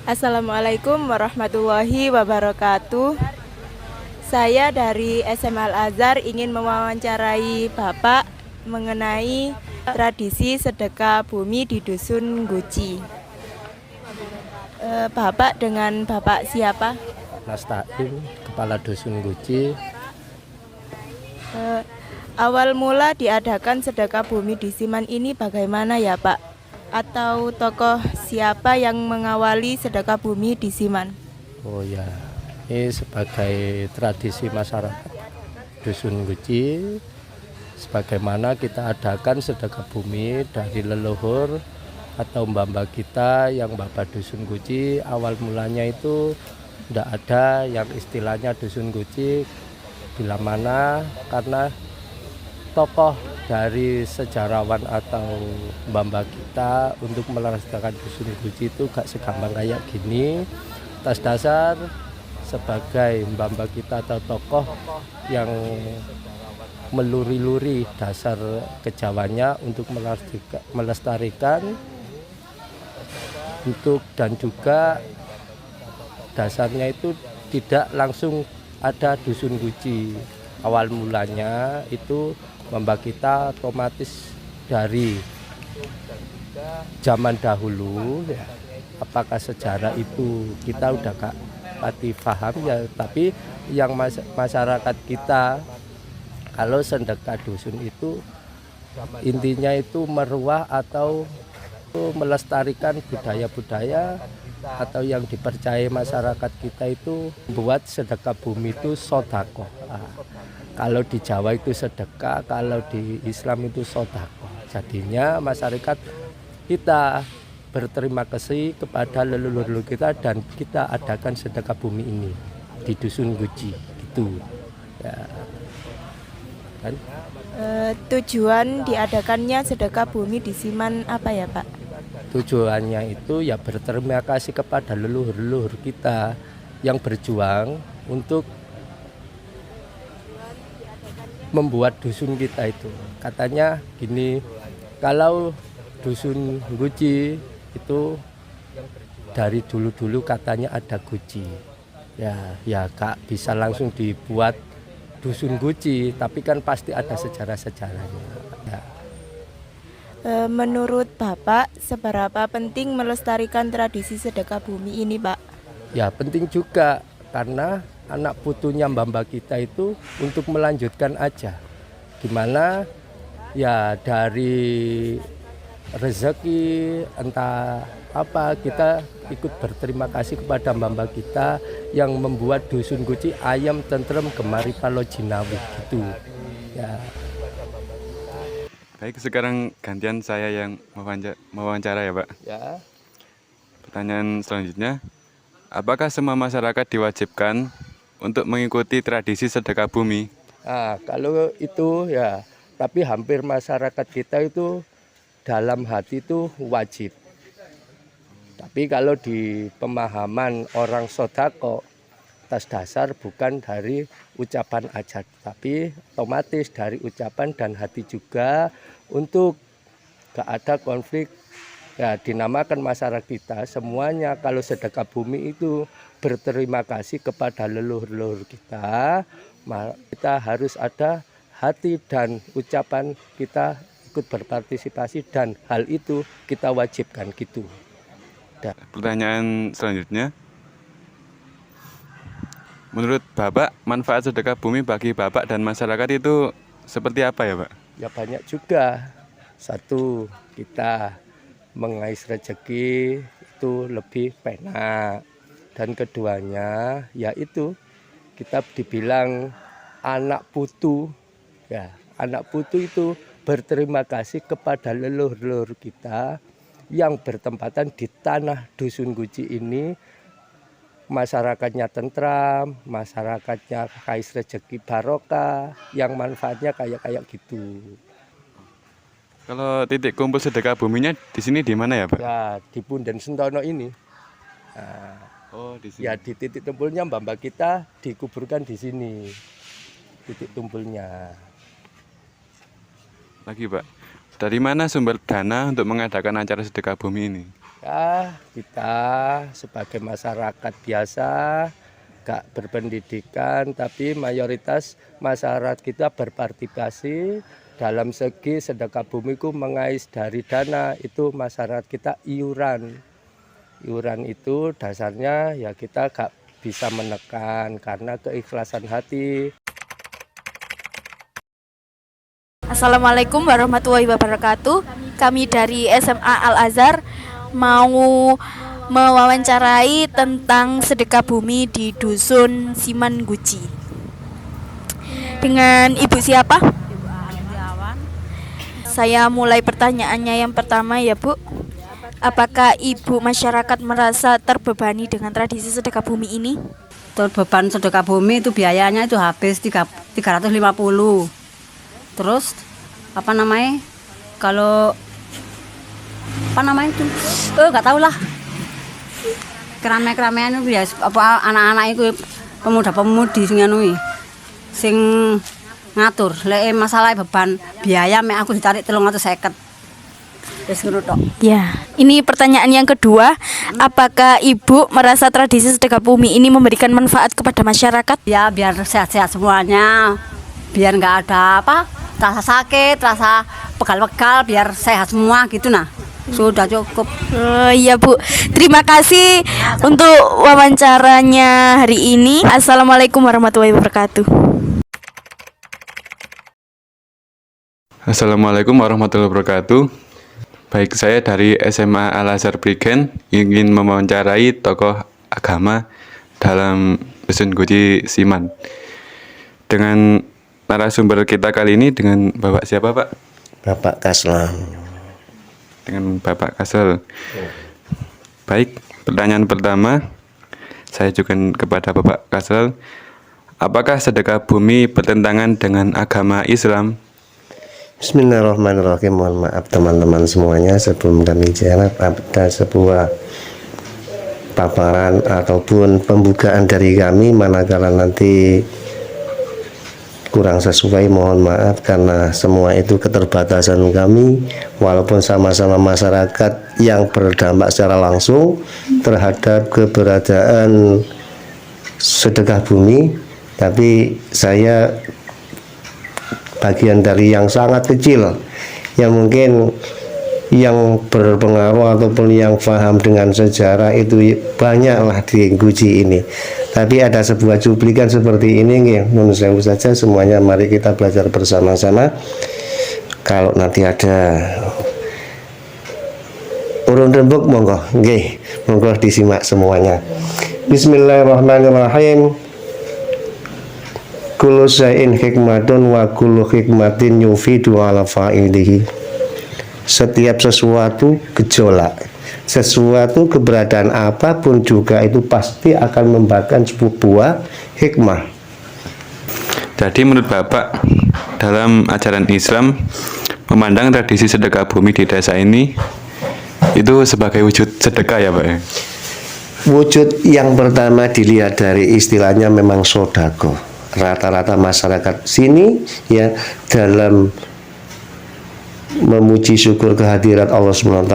Assalamualaikum warahmatullahi wabarakatuh. Saya dari SMA Al-Azhar ingin mewawancarai Bapak mengenai tradisi sedekah bumi di Dusun Guci. Bapak dengan Bapak siapa? Nasta'in, Kepala Dusun Guci. Awal mula diadakan sedekah bumi di Siman ini bagaimana ya Pak? Atau tokoh siapa yang mengawali sedekah bumi di Siman? Oh ya, ini sebagai tradisi masyarakat Dusun Guci, sebagaimana kita adakan sedekah bumi dari leluhur atau mbah-mbah kita yang Bapak Dusun Guci. Awal mulanya itu tidak ada yang istilahnya Dusun Guci, bila mana karena tokoh dari sejarawan atau mbah-mbah kita untuk melestarikan Dusun Guci itu gak segampang kayak gini. Atas dasar sebagai mbah-mbah kita atau tokoh yang meluri-luri dasar kejawannya untuk melestarikan untuk, dan juga dasarnya itu tidak langsung ada Dusun Guci. Awal mulanya itu mbah kita otomatis dari zaman dahulu ya, apakah sejarah itu kita udah gak pati paham ya, tapi yang masyarakat kita kalau sedekah dusun itu intinya itu meruah atau melestarikan budaya-budaya atau yang dipercaya masyarakat kita itu buat sedekah bumi itu sodako. Kalau di Jawa itu sedekah, kalau di Islam itu sodako. Jadinya masyarakat kita berterima kasih kepada leluhur kita dan kita adakan sedekah bumi ini di Dusun Guci gitu. Ya. Kan? Tujuan diadakannya sedekah bumi di Siman apa ya Pak? Tujuannya itu ya berterima kasih kepada leluhur-leluhur kita yang berjuang untuk membuat dusun kita itu. Katanya gini, kalau Dusun Guci itu dari dulu-dulu katanya ada Guci. Ya gak bisa langsung dibuat Dusun Guci, tapi kan pasti ada sejarah-sejarahnya. Ya. Menurut Bapak, seberapa penting melestarikan tradisi sedekah bumi ini, Pak? Ya penting juga, karena anak putunya mbah-mbah kita itu untuk melanjutkan aja. Gimana ya dari rezeki entah apa, kita ikut berterima kasih kepada mbah-mbah kita yang membuat Dusun Guci ayam tentrem gemari palo jinawi gitu. Ya. Baik, sekarang gantian saya yang mewawancara ya Pak. Ya. Pertanyaan selanjutnya, apakah semua masyarakat diwajibkan untuk mengikuti tradisi sedekah bumi? Nah, kalau itu ya, tapi hampir masyarakat kita itu dalam hati itu wajib. Tapi kalau di pemahaman orang sodako, atas dasar bukan dari ucapan aja, tapi otomatis dari ucapan dan hati juga, untuk gak ada konflik. Ya, dinamakan masyarakat kita semuanya kalau sedekah bumi itu berterima kasih kepada leluhur-leluhur kita. Kita harus ada hati dan ucapan kita ikut berpartisipasi, dan hal itu kita wajibkan gitu. Pertanyaan selanjutnya, menurut Bapak manfaat sedekah bumi bagi Bapak dan masyarakat itu seperti apa ya Pak? Ya banyak juga. Satu, kita mengais rezeki itu lebih penak, dan keduanya yaitu kita dibilang anak putu. Ya, anak putu itu berterima kasih kepada leluhur-leluhur kita yang bertempatan di tanah Dusun Guci ini. Masyarakatnya tentram, masyarakatnya kais rezeki barokah, yang manfaatnya kayak gitu. Kalau titik kumpul sedekah buminya di sini di mana ya Pak? Ya di Punden Sentono ini. Nah, Oh di sini. ya di titik tumpulnya mbah-mbah kita dikuburkan di sini. Titik tumpulnya. Lagi Pak, dari mana sumber dana untuk mengadakan acara sedekah bumi ini? Ya, kita sebagai masyarakat biasa, gak berpendidikan, tapi mayoritas masyarakat kita berpartisipasi dalam segi sedekah bumi ku mengais dari dana itu masyarakat kita iuran. Iuran itu dasarnya ya kita gak bisa menekan karena keikhlasan hati. Assalamualaikum warahmatullahi wabarakatuh. Kami dari SMA Al-Azhar mau mewawancarai tentang sedekah bumi di Dusun Siman Guci. Dengan Ibu siapa? Saya mulai pertanyaannya yang pertama ya Bu. Apakah Ibu masyarakat merasa terbebani dengan tradisi sedekah bumi ini? Beban sedekah bumi itu biayanya itu habis 350. Terus apa namanya? Kalau apa namanya itu? Enggak tahu lah. Kerame-keramaian itu ya apa anak-anak itu pemuda-pemudi sing anu sing ngatur. Lek masalah beban biaya mek aku ditarik 350. Wis ngono tok. Ya, ini pertanyaan yang kedua. Apakah Ibu merasa tradisi sedekah bumi ini memberikan manfaat kepada masyarakat? Ya biar sehat-sehat semuanya. Biar nggak ada apa rasa sakit, rasa pegal-pegal, biar sehat semua gitu nah. Sudah cukup. Oh iya Bu, terima kasih untuk wawancaranya hari ini. Assalamualaikum warahmatullahi wabarakatuh. Assalamualaikum warahmatullahi wabarakatuh. Baik, saya dari SMA Al-Azhar Prigen ingin mewawancarai tokoh agama dalam Dusun Guci Siman. Dengan narasumber kita kali ini dengan Bapak siapa Pak? Bapak Kaslan. Dengan Bapak Kasel. Baik, pertanyaan pertama saya ajukan kepada Bapak Kasel. Apakah sedekah bumi bertentangan dengan agama Islam? Bismillahirrahmanirrahim. Mohon maaf teman-teman semuanya, sebelum kami jawab ada sebuah paparan ataupun pembukaan dari kami, manakala nanti kurang sesuai mohon maaf karena semua itu keterbatasan kami, walaupun sama-sama masyarakat yang berdampak secara langsung terhadap keberadaan sedekah bumi, tapi saya bagian dari yang sangat kecil yang mungkin yang berpengaruh ataupun yang paham dengan sejarah itu banyaklah di Guci ini. Tapi ada sebuah cuplikan seperti ini nggih, menurut saya saja semuanya mari kita belajar bersama-sama. Kalau nanti ada urun rembuk monggo nggih, monggo disimak semuanya. Bismillahirrahmanirrahim. Kullu syai'in hikmatun wa kullu hikmatin yufidu ala fa'ilihi. Setiap sesuatu gejolak, sesuatu keberadaan apapun juga itu pasti akan membawakan sebuah hikmah. Jadi menurut Bapak, dalam ajaran Islam memandang tradisi sedekah bumi di desa ini itu sebagai wujud sedekah ya Pak ya? Wujud yang pertama dilihat dari istilahnya memang sodako. Rata-rata masyarakat sini ya dalam memuji syukur kehadirat Allah SWT,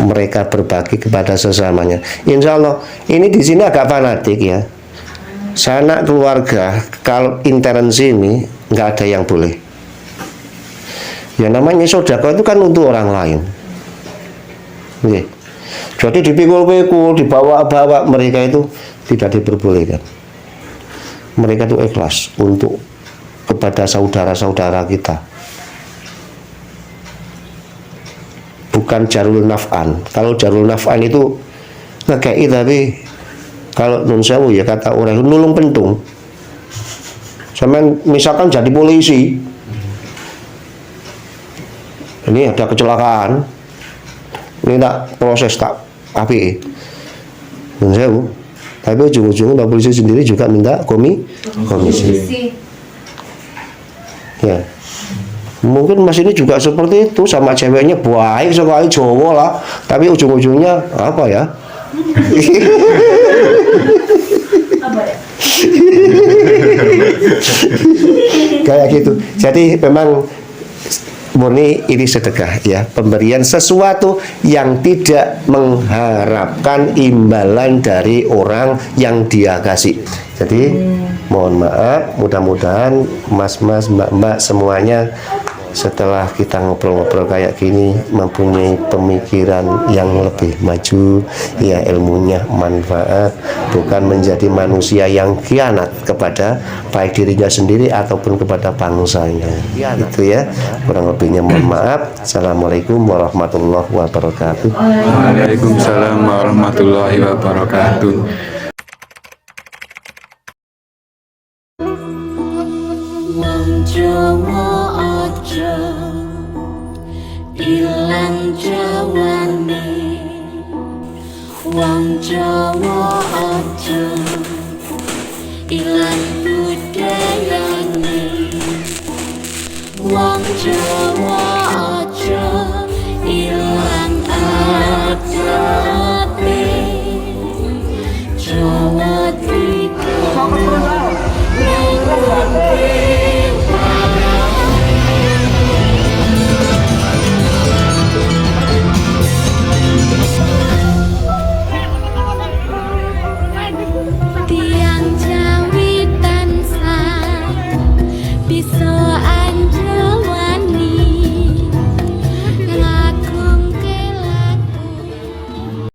mereka berbagi kepada sesamanya. Insya Allah ini di sini agak fanatik ya. Sanak keluarga kalau intern sini nggak ada yang boleh. Ya namanya sodako itu kan untuk orang lain. Oke. Jadi dipikul-pikul, dibawa-bawa, mereka itu tidak diperbolehkan. Mereka itu ikhlas untuk kepada saudara-saudara kita. Bukan jarul naf'an. Kalau jarul naf'an itu ngekei, tapi kalau nun sewu ya kata orang nulung pentung. Sama misalkan jadi polisi, ini ada kecelakaan, ini tak proses tak api, nun sewu. Tapi ujung-ujungnya Pak Polisi sendiri juga minta komisi. Ya. Mungkin Mas ini juga seperti itu, sama ceweknya baik sekali Jawa lah, tapi ujung-ujungnya apa ya? Kayak gitu. Jadi memang murni ini sedekah ya, pemberian sesuatu yang tidak mengharapkan imbalan dari orang yang dia kasih. Jadi mohon maaf, mudah-mudahan mas-mas, mbak-mbak semuanya setelah kita ngobrol-ngobrol kayak gini mempunyai pemikiran yang lebih maju ya, ilmunya manfaat, bukan menjadi manusia yang khianat kepada baik dirinya sendiri ataupun kepada bangsanya. Itu ya, kurang lebihnya mohon maaf. Assalamualaikum warahmatullahi wabarakatuh. Waalaikumsalam warahmatullahi wabarakatuh. Jawa aja ilang jawane, wong Jawa aja ilang budayane, wong Jawa aja ilang adate, Jawa tidak